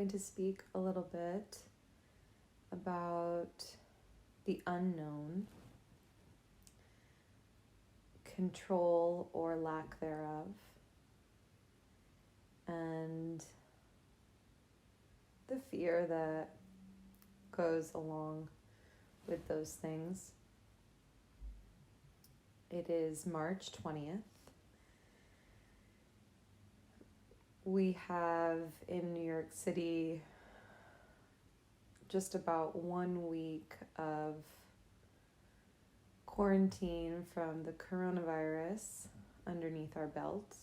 going to speak a little bit about the unknown, control or lack thereof, and the fear that goes along with those things. It is March 20th. We have in New York City just about 1 week of quarantine from the coronavirus underneath our belt.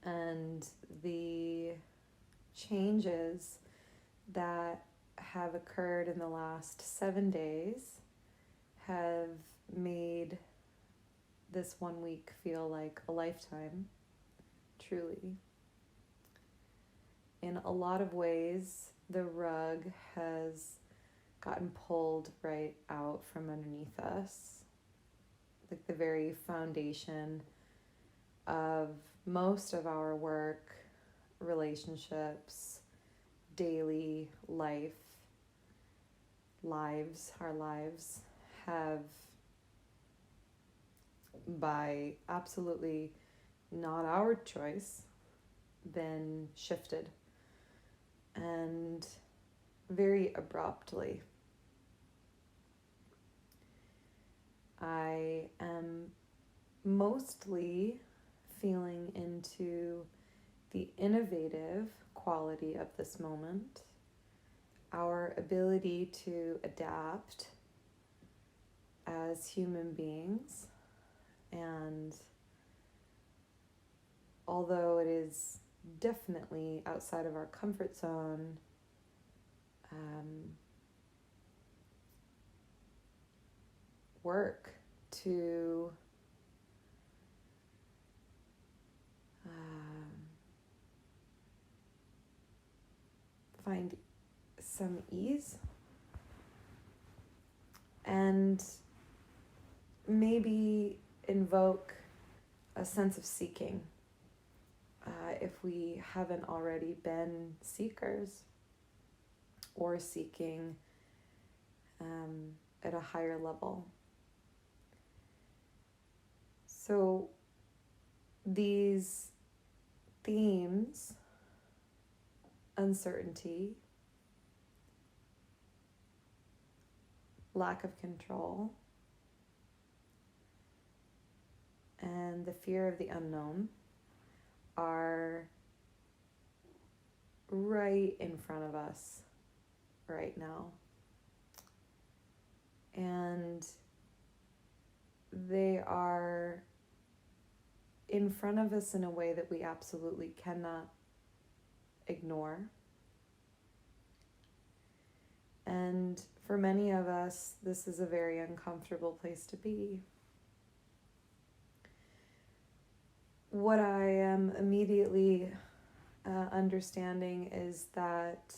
And the changes that have occurred in the last 7 days have made this 1 week feel like a lifetime, truly. In a lot of ways, the rug has gotten pulled right out from underneath us. Like the very foundation of most of our work, relationships, daily our lives have, by absolutely not our choice, been shifted, and very abruptly. I am mostly feeling into the innovative quality of this moment, our ability to adapt as human beings, and although it is definitely outside of our comfort zone, work to find some ease and maybe invoke a sense of seeking, if we haven't already been seekers or seeking at a higher level. So these themes, uncertainty, lack of control, and the fear of the unknown, are right in front of us right now. And they are in front of us in a way that we absolutely cannot ignore. And for many of us, this is a very uncomfortable place to be. What I am immediately understanding is that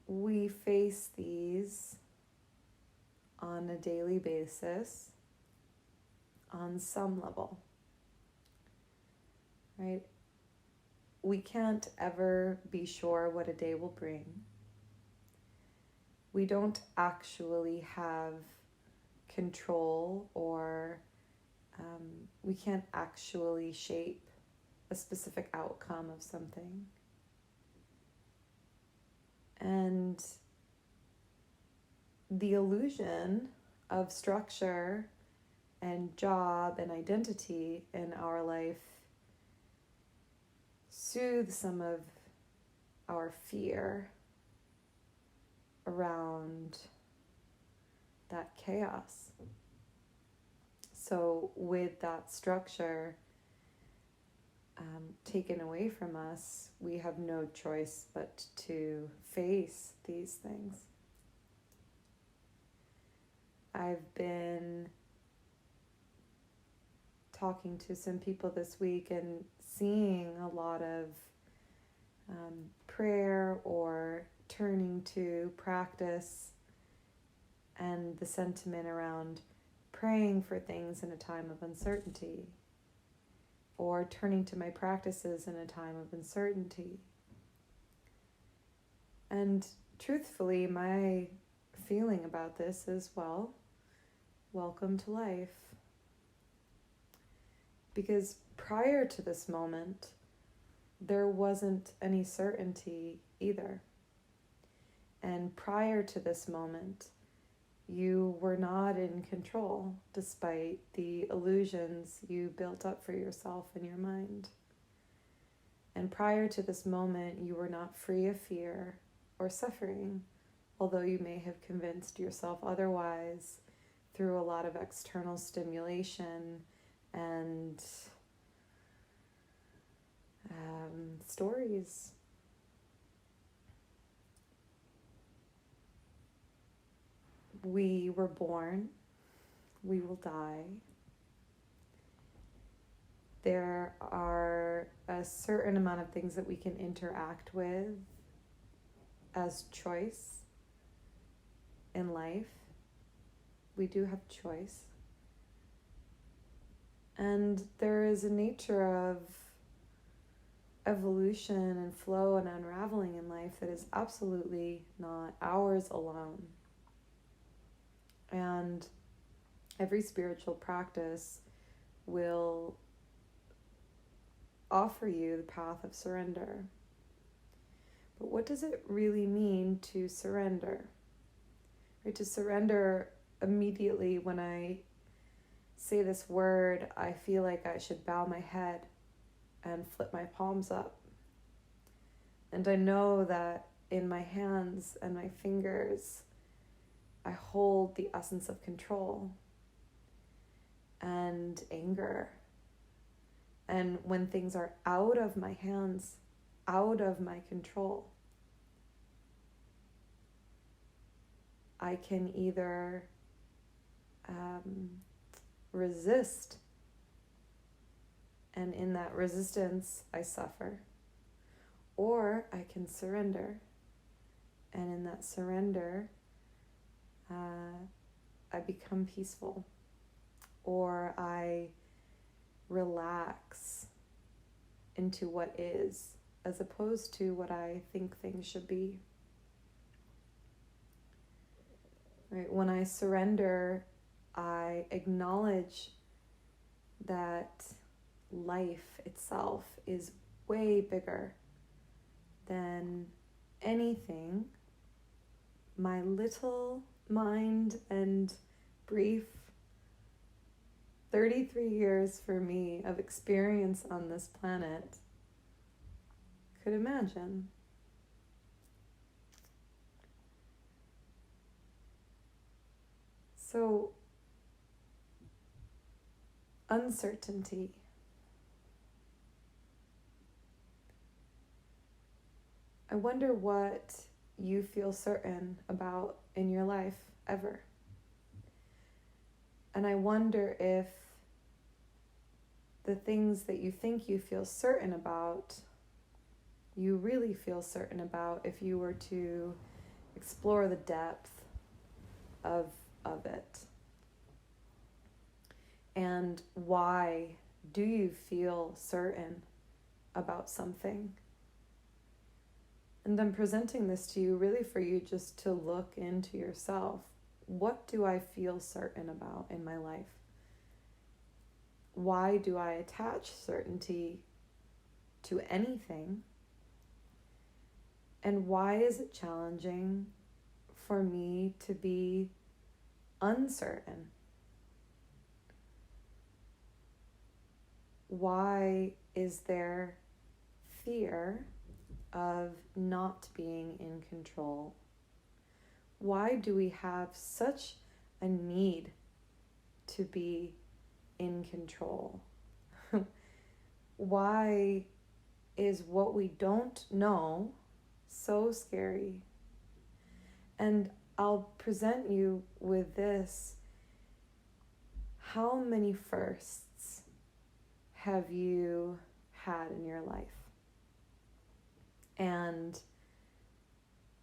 we face these on a daily basis on some level, right? We can't ever be sure what a day will bring. We don't actually have control, or we can't actually shape a specific outcome of something. And the illusion of structure and job and identity in our life soothes some of our fear around that chaos. So with that structure taken away from us, we have no choice but to face these things. I've been talking to some people this week and seeing a lot of prayer or turning to practice, and the sentiment around praying for things in a time of uncertainty. or turning to my practices in a time of uncertainty. And truthfully, my feeling about this is, well, welcome to life. Because prior to this moment, there wasn't any certainty either. And prior to this moment, you were not in control despite the illusions you built up for yourself in your mind. And prior to this moment, you were not free of fear or suffering, although you may have convinced yourself otherwise through a lot of external stimulation and stories. We were born, we will die. There are a certain amount of things that we can interact with as choice in life. We do have choice. And there is a nature of evolution and flow and unraveling in life that is absolutely not ours alone. And every spiritual practice will offer you the path of surrender. But what does it really mean to surrender? Right? To surrender, immediately when I say this word, I feel like I should bow my head and flip my palms up. And I know that in my hands and my fingers, I hold the essence of control and anger. And when things are out of my hands, out of my control, I can either resist, and in that resistance I suffer, or I can surrender, and in that surrender I become peaceful, or I relax into what is, as opposed to what I think things should be. Right? When I surrender, I acknowledge that life itself is way bigger than anything my little mind and brief 33 years for me of experience on this planet could imagine. So, uncertainty. I wonder what you feel certain about in your life ever. And I wonder if the things that you think you feel certain about, you really feel certain about if you were to explore the depth of it. And why do you feel certain about something? And I'm presenting this to you really for you just to look into yourself. What do I feel certain about in my life? Why do I attach certainty to anything? And why is it challenging for me to be uncertain? Why is there fear of not being in control? Why do we have such a need to be in control? Why is what we don't know so scary? And I'll present you with this. How many firsts have you had in your life? And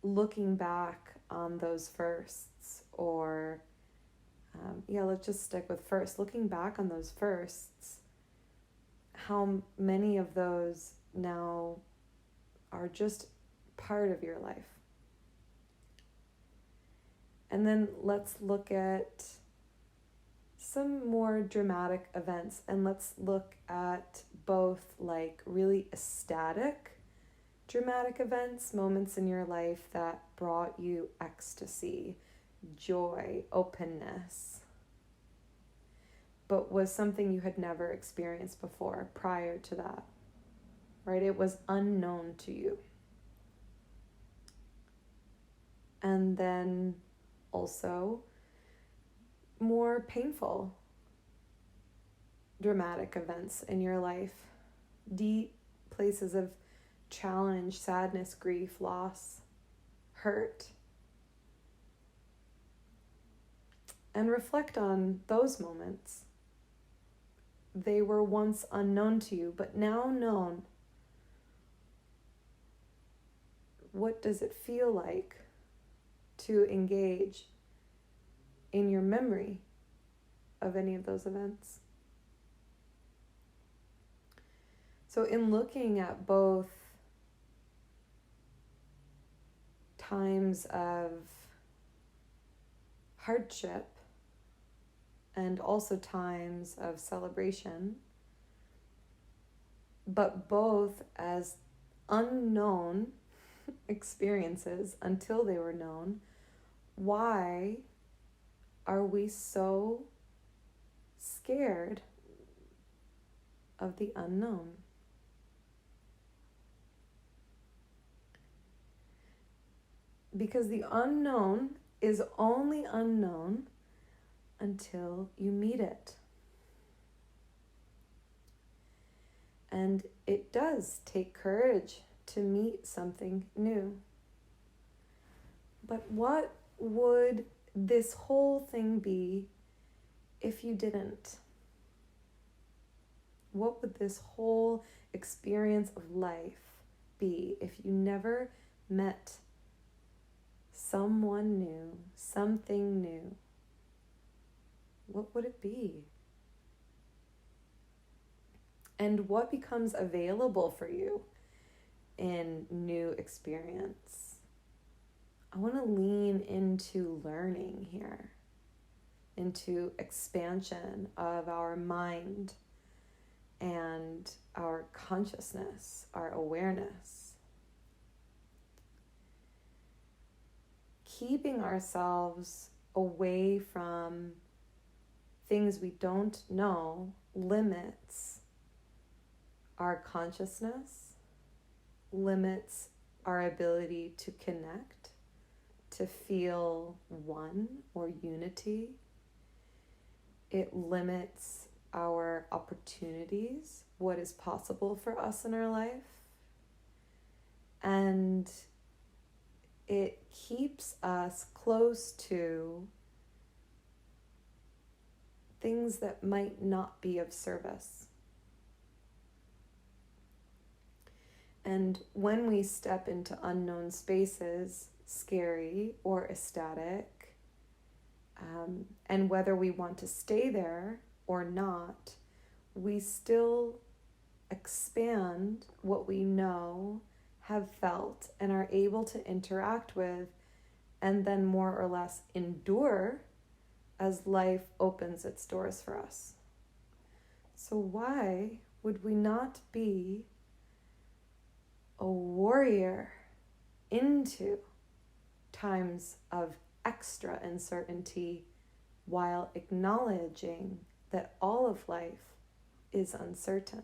looking back on those firsts, or let's just stick with first. Looking back on those firsts, how many of those now are just part of your life. And then let's look at some more dramatic events, and let's look at both like really ecstatic dramatic events, moments in your life that brought you ecstasy, joy, openness, but was something you had never experienced before prior to that, right? It was unknown to you. And then also more painful dramatic events in your life, deep places of challenge, sadness, grief, loss, hurt. And reflect on those moments. They were once unknown to you, but now known. What does it feel like to engage in your memory of any of those events? So in looking at both times of hardship and also times of celebration, but both as unknown experiences until they were known, why are we so scared of the unknown? Because the unknown is only unknown until you meet it. And it does take courage to meet something new. But what would this whole thing be if you didn't? What would this whole experience of life be if you never met someone new, something new? What would it be? And what becomes available for you in new experience? I want to lean into learning here, into expansion of our mind and our consciousness, our awareness. Keeping ourselves away from things we don't know limits our consciousness, limits our ability to connect, to feel one or unity. It limits our opportunities, what is possible for us in our life. And it keeps us close to things that might not be of service. And when we step into unknown spaces, scary or ecstatic, and whether we want to stay there or not, we still expand what we know, have felt, and are able to interact with, and then more or less endure as life opens its doors for us. So why would we not be a warrior into times of extra uncertainty while acknowledging that all of life is uncertain?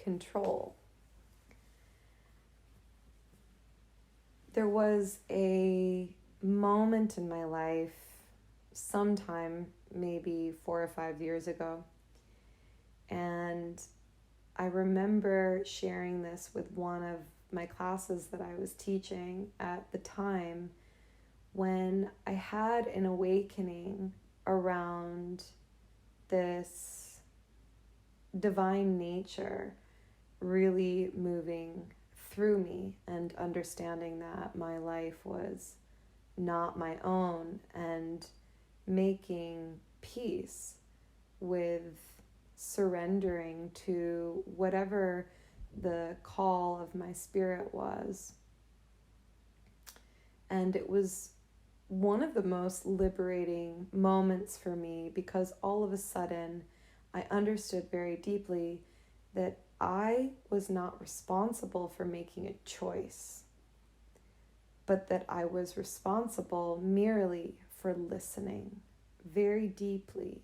Control. There was a moment in my life, sometime maybe 4 or 5 years ago, and I remember sharing this with one of my classes that I was teaching at the time, when I had an awakening around this divine nature really moving through me, and understanding that my life was not my own, and making peace with surrendering to whatever the call of my spirit was. And it was one of the most liberating moments for me, because all of a sudden I understood very deeply that I was not responsible for making a choice, but that I was responsible merely for listening very deeply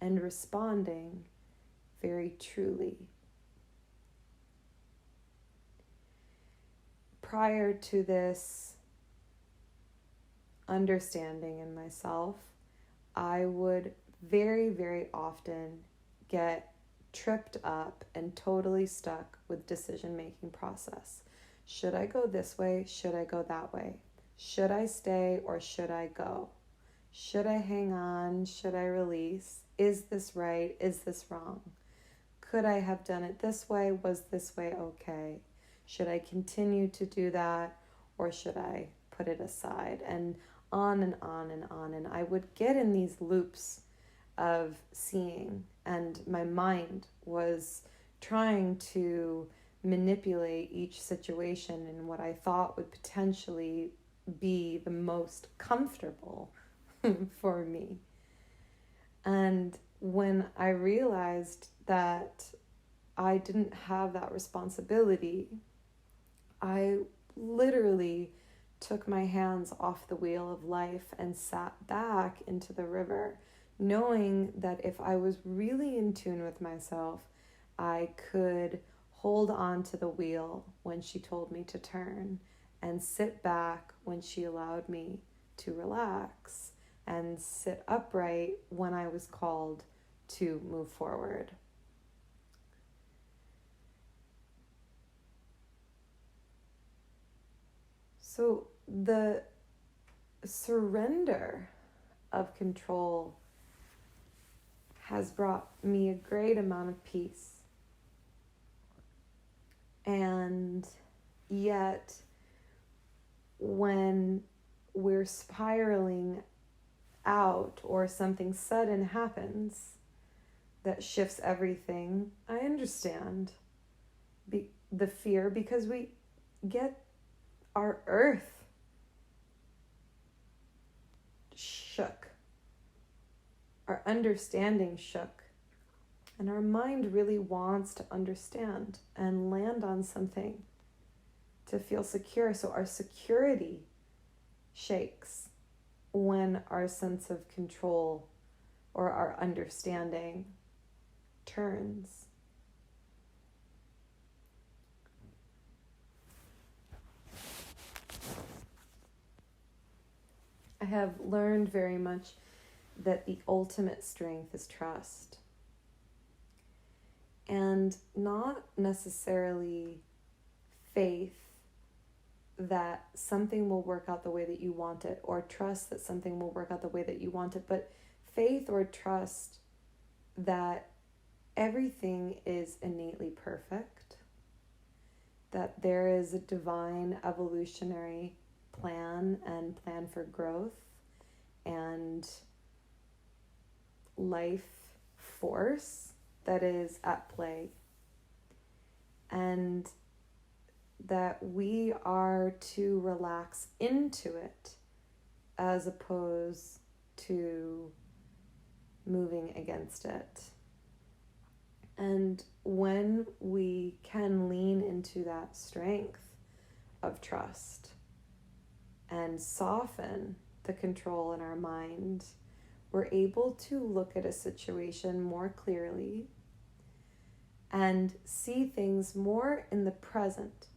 and responding very truly. Prior to this understanding in myself, I would very, very often get tripped up and totally stuck with decision-making process. Should I go this way? Should I go that way? Should I stay or should I go? Should I hang on? Should I release? Is this right? Is this wrong? Could I have done it this way? Was this way okay? Should I continue to do that, or should I put it aside? And on and on and on. And I would get in these loops of seeing, and my mind was trying to manipulate each situation in what I thought would potentially be the most comfortable for me. And when I realized that I didn't have that responsibility, I literally took my hands off the wheel of life and sat back into the river, knowing that if I was really in tune with myself, I could hold on to the wheel when she told me to turn, and sit back when she allowed me to relax, and sit upright when I was called to move forward. So the surrender of control has brought me a great amount of peace. And yet, when we're spiraling out or something sudden happens that shifts everything, I understand the fear, because we get our earth shook, our understanding shook, and our mind really wants to understand and land on something to feel secure. So our security shakes when our sense of control or our understanding turns. I have learned very much that the ultimate strength is trust. And not necessarily faith that something will work out the way that you want it, or trust that something will work out the way that you want it, but faith or trust that everything is innately perfect, that there is a divine evolutionary plan and plan for growth and life force that is at play, and that we are to relax into it as opposed to moving against it. And when we can lean into that strength of trust and soften the control in our mind, we're able to look at a situation more clearly and see things more in the present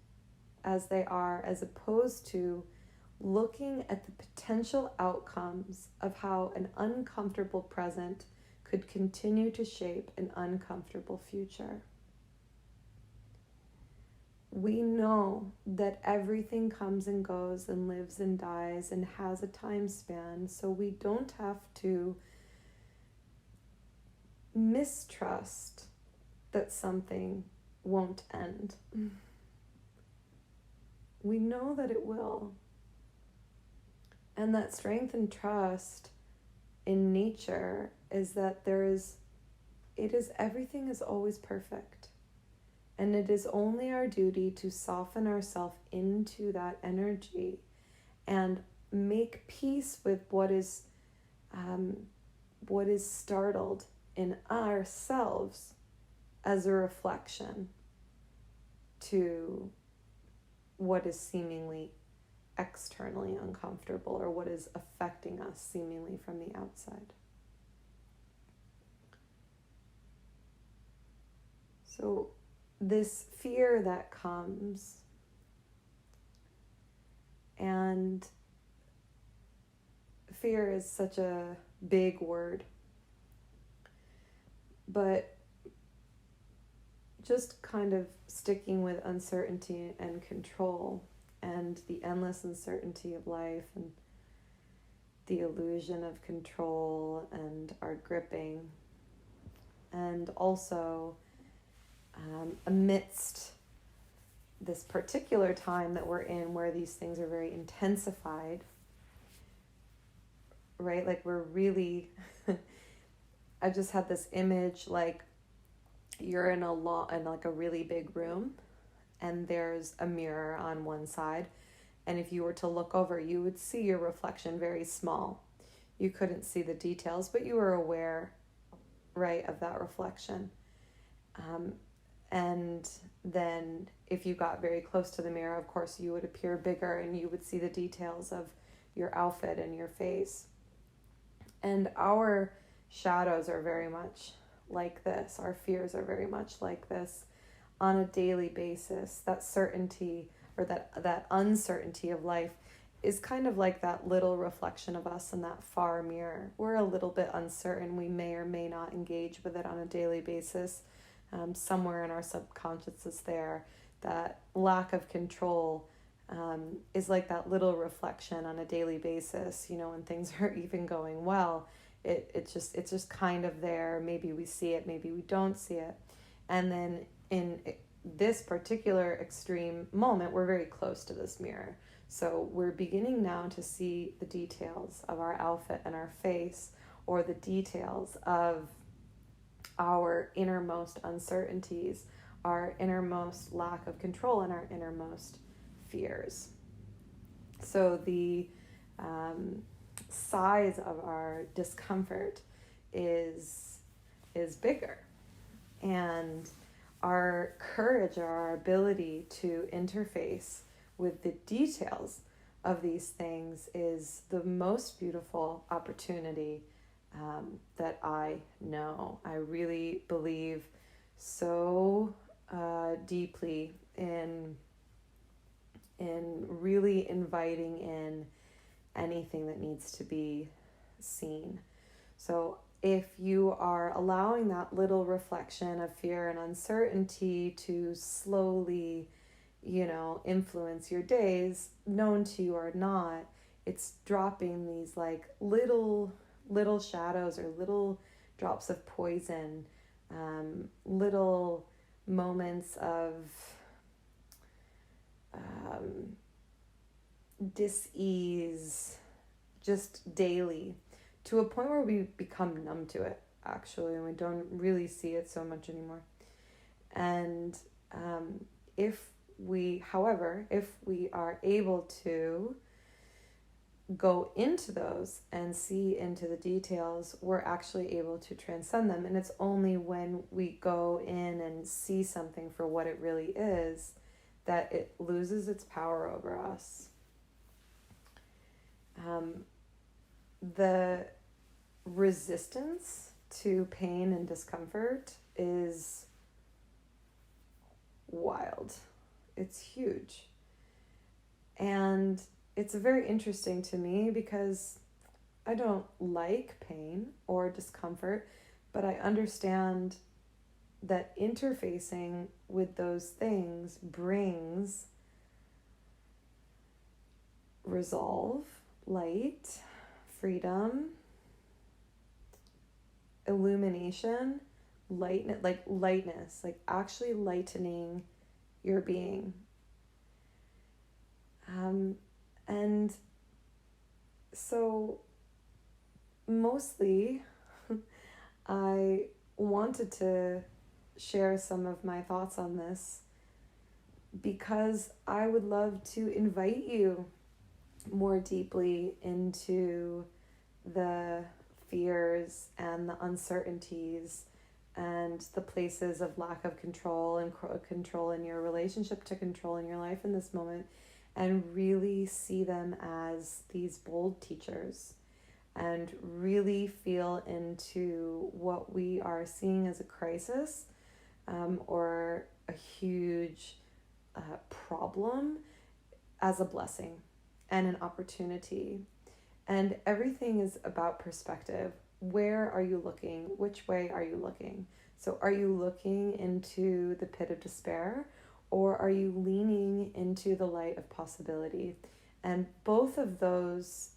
as they are, as opposed to looking at the potential outcomes of how an uncomfortable present could continue to shape an uncomfortable future. We know that everything comes and goes and lives and dies and has a time span, so we don't have to mistrust that something won't end. We know that it will. And that strength and trust in nature is that everything is always perfect. And it is only our duty to soften ourselves into that energy and make peace with what is startled in ourselves as a reflection to what is seemingly externally uncomfortable or what is affecting us seemingly from the outside. So this fear that comes, and fear is such a big word, but just kind of sticking with uncertainty and control and the endless uncertainty of life and the illusion of control and our gripping, and also amidst this particular time that we're in where these things are very intensified, right? Like we're really, I just had this image like you're in like a really big room and there's a mirror on one side. And if you were to look over, you would see your reflection very small. You couldn't see the details, but you were aware, right, of that reflection. And then if you got very close to the mirror, of course, you would appear bigger and you would see the details of your outfit and your face. And our shadows are very much like this. Our fears are very much like this on a daily basis. That certainty or that uncertainty of life is kind of like that little reflection of us in that far mirror. We're a little bit uncertain. We may or may not engage with it on a daily basis. Somewhere in our subconscious is there. That lack of control is like that little reflection on a daily basis. You know, when things are even going well, it's just kind of there. Maybe we see it, maybe we don't see it. And then in this particular extreme moment, we're very close to this mirror. So we're beginning now to see the details of our outfit and our face, or the details of our innermost uncertainties, our innermost lack of control, and our innermost fears. So the size of our discomfort is bigger, and our courage or our ability to interface with the details of these things is the most beautiful opportunity that I know. I really believe so deeply in really inviting in anything that needs to be seen. So if you are allowing that little reflection of fear and uncertainty to slowly, influence your days, known to you or not, it's dropping these like little shadows or little drops of poison, little moments of dis-ease just daily, to a point where we become numb to it, actually, and we don't really see it so much anymore. And if we are able to go into those and see into the details, we're actually able to transcend them. And it's only when we go in and see something for what it really is that it loses its power over us. The resistance to pain and discomfort is wild. It's huge. And it's very interesting to me because I don't like pain or discomfort, but I understand that interfacing with those things brings resolve, light, freedom, illumination, lightness, like actually lightening your being. And so mostly I wanted to share some of my thoughts on this because I would love to invite you more deeply into the fears and the uncertainties and the places of lack of control and control in your relationship to control in your life in this moment, and really see them as these bold teachers and really feel into what we are seeing as a crisis, or a huge problem, as a blessing and an opportunity. And everything is about perspective. Where are you looking? Which way are you looking? So are you looking into the pit of despair, or are you leaning into the light of possibility? And both of those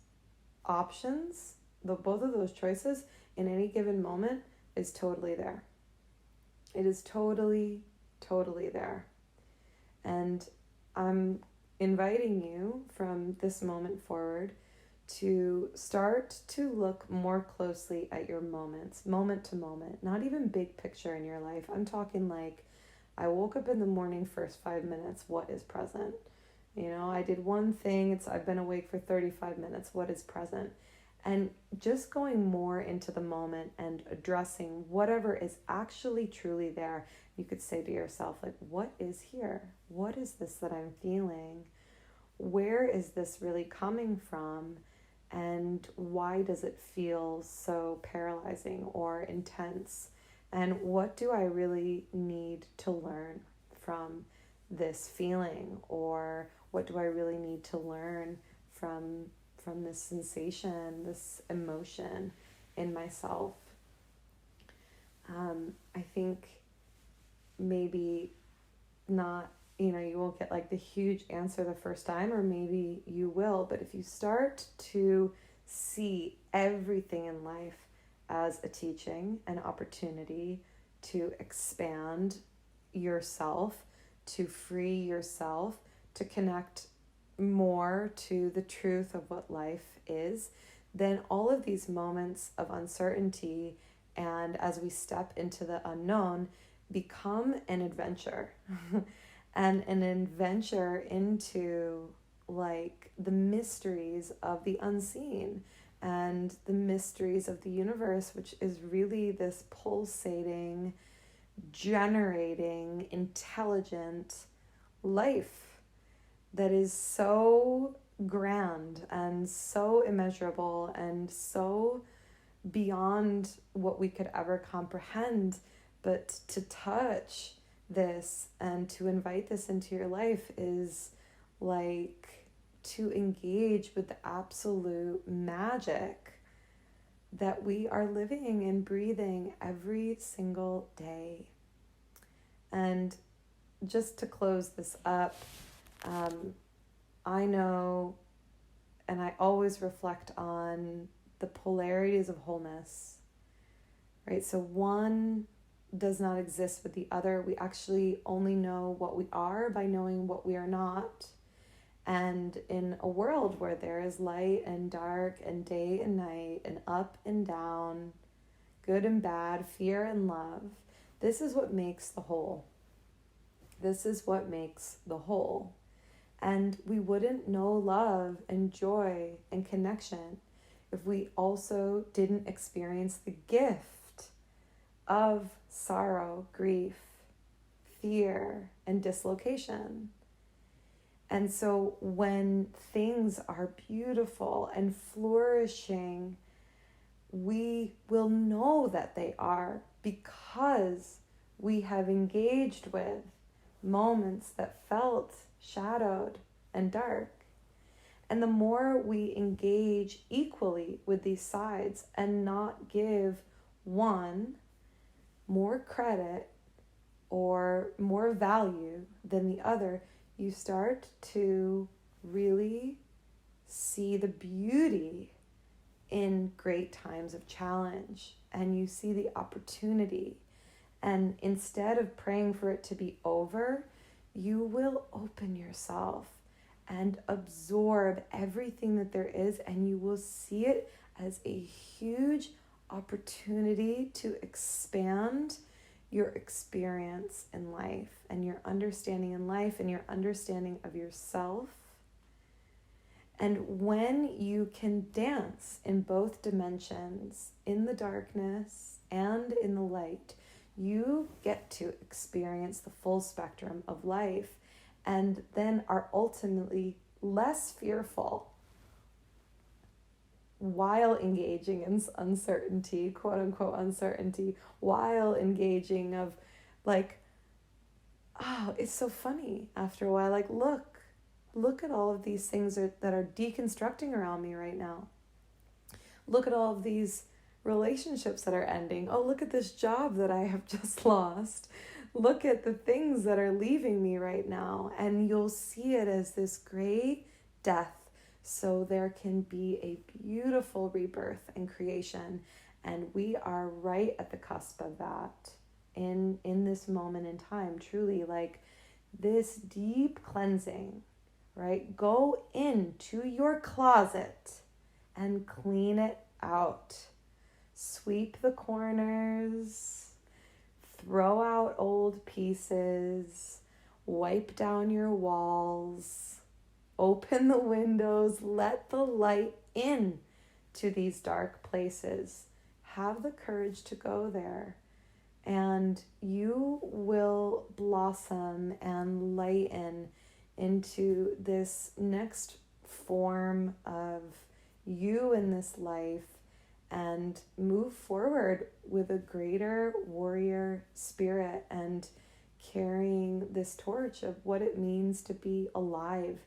options, both of those choices in any given moment is totally there. It is totally, totally there. And I'm inviting you from this moment forward to start to look more closely at your moments, moment to moment, not even big picture in your life. I'm talking like, I woke up in the morning, first 5 minutes, what is present? I did one thing, I've been awake for 35 minutes, what is present? And just going more into the moment and addressing whatever is actually truly there. You could say to yourself, like, what is here? What is this that I'm feeling? Where is this really coming from? And why does it feel so paralyzing or intense? And what do I really need to learn from this feeling? Or what do I really need to learn from this sensation, this emotion in myself? I think maybe not, you won't get like the huge answer the first time, or maybe you will, but if you start to see everything in life as a teaching, an opportunity to expand yourself, to free yourself, to connect more to the truth of what life is, then all of these moments of uncertainty and as we step into the unknown become an adventure. And an adventure into like the mysteries of the unseen and the mysteries of the universe, which is really this pulsating, generating, intelligent life that is so grand and so immeasurable and so beyond what we could ever comprehend. But to touch this and to invite this into your life is like to engage with the absolute magic that we are living and breathing every single day. And just to close this up, I know, and I always reflect on the polarities of wholeness, right? So one does not exist with the other. We actually only know what we are by knowing what we are not. And in a world where there is light and dark and day and night and up and down, good and bad, fear and love, this is what makes the whole. This is what makes the whole. And we wouldn't know love and joy and connection if we also didn't experience the gift of sorrow, grief, fear, and dislocation. And so when things are beautiful and flourishing, we will know that they are because we have engaged with moments that felt shadowed and dark. And the more we engage equally with these sides and not give one more credit or more value than the other, you start to really see the beauty in great times of challenge, and you see the opportunity. And instead of praying for it to be over, you will open yourself and absorb everything that there is, and you will see it as a huge opportunity to expand your experience in life and your understanding in life and your understanding of yourself. And when you can dance in both dimensions, in the darkness and in the light, you get to experience the full spectrum of life, and then are ultimately less fearful while engaging in uncertainty, quote unquote uncertainty, while engaging of like, oh, it's so funny after a while, like, look at all of these things that are deconstructing around me right now. Look at all of these relationships that are ending. Oh, look at this job that I have just lost. Look at the things that are leaving me right now. And you'll see it as this great death, so there can be a beautiful rebirth and creation. And we are right at the cusp of that in this moment in time. Truly, like this deep cleansing, right? Go into your closet and clean it out. Sweep the corners, throw out old pieces, wipe down your walls, open the windows, let the light in to these dark places. Have the courage to go there, and you will blossom and lighten into this next form of you in this life, and move forward with a greater warrior spirit and carrying this torch of what it means to be alive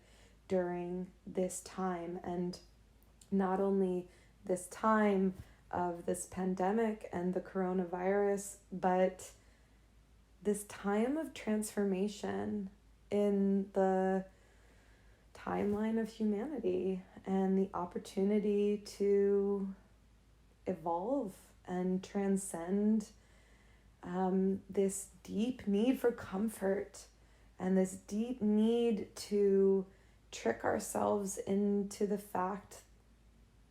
during this time. And not only this time of this pandemic and the coronavirus, but this time of transformation in the timeline of humanity, and the opportunity to evolve and transcend this deep need for comfort and this deep need to trick ourselves into the fact,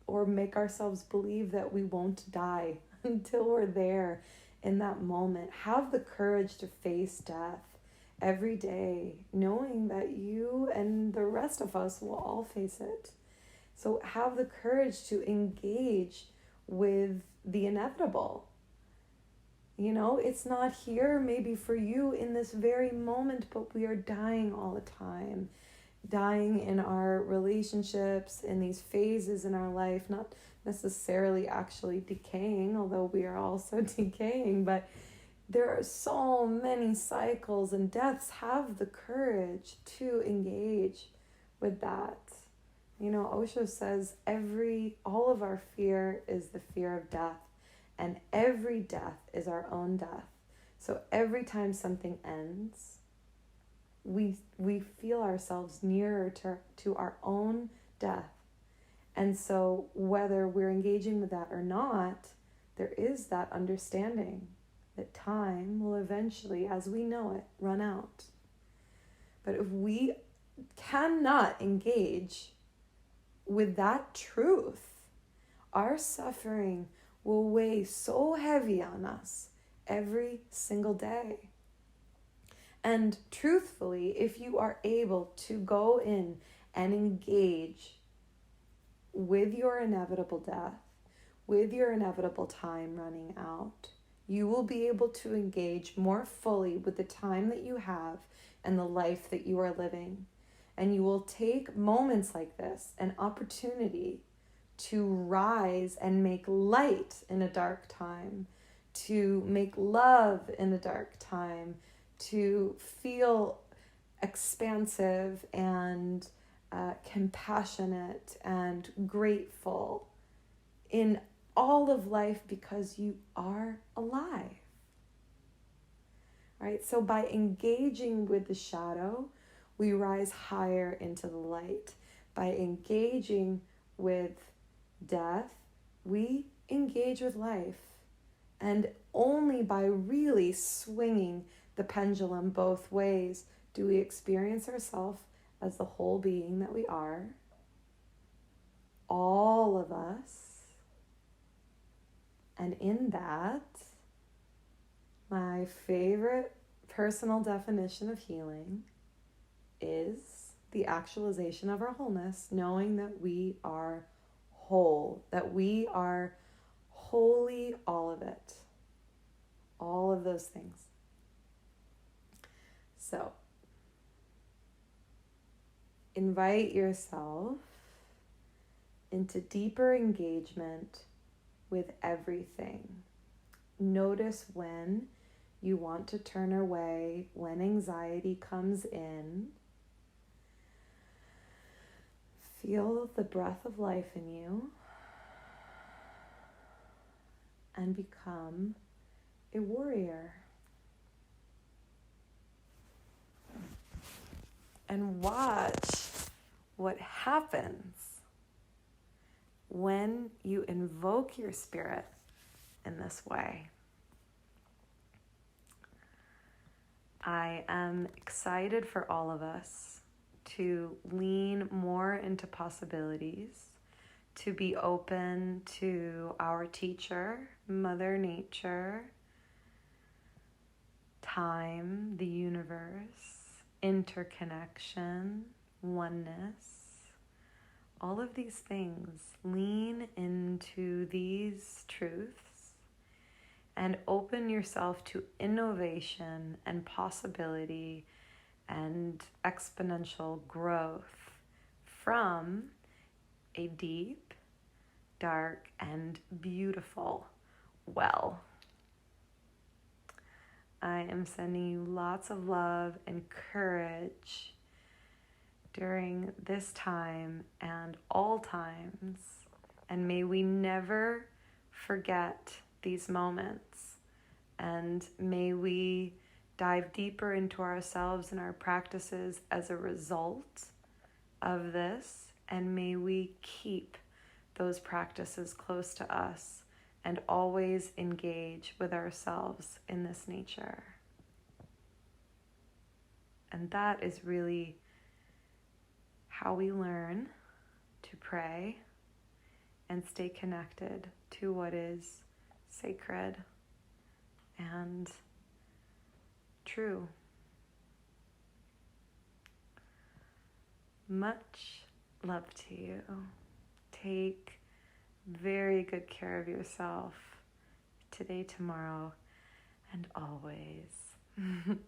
or make ourselves believe, that we won't die until we're there in that moment. Have the courage to face death every day, knowing that you and the rest of us will all face it. So have the courage to engage with the inevitable. You know, it's not here maybe for you in this very moment, but we are dying all the time. Dying in our relationships, in these phases in our life, not necessarily actually decaying, although we are also decaying, but there are so many cycles and deaths. Have the courage to engage with that. You know, Osho says all of our fear is the fear of death, and every death is our own death. So every time something ends, we feel ourselves nearer to our own death. And so whether we're engaging with that or not, there is that understanding that time will eventually, as we know it, run out. But if we cannot engage with that truth, our suffering will weigh so heavy on us every single day. And truthfully, if you are able to go in and engage with your inevitable death, with your inevitable time running out, you will be able to engage more fully with the time that you have and the life that you are living. And you will take moments like this, an opportunity to rise and make light in a dark time, to make love in a dark time, to feel expansive and compassionate and grateful in all of life, because you are alive. Right? So by engaging with the shadow, we rise higher into the light. By engaging with death, we engage with life. And only by really swinging the pendulum both ways do we experience ourselves as the whole being that we are, all of us. And in that, my favorite personal definition of healing is the actualization of our wholeness, knowing that we are whole, that we are wholly all of it, all of those things. So, invite yourself into deeper engagement with everything. Notice when you want to turn away, when anxiety comes in. Feel the breath of life in you and become a warrior. And watch what happens when you invoke your spirit in this way. I am excited for all of us to lean more into possibilities, to be open to our teacher, Mother Nature, time, the universe, interconnection, oneness, all of these things. Lean into these truths and open yourself to innovation and possibility and exponential growth from a deep, dark, and beautiful well. I am sending you lots of love and courage during this time and all times. And may we never forget these moments. And may we dive deeper into ourselves and our practices as a result of this. And may we keep those practices close to us and always engage with ourselves in this nature. And that is really how we learn to pray and stay connected to what is sacred and true. Much love to you. Take very good care of yourself today, tomorrow, and always.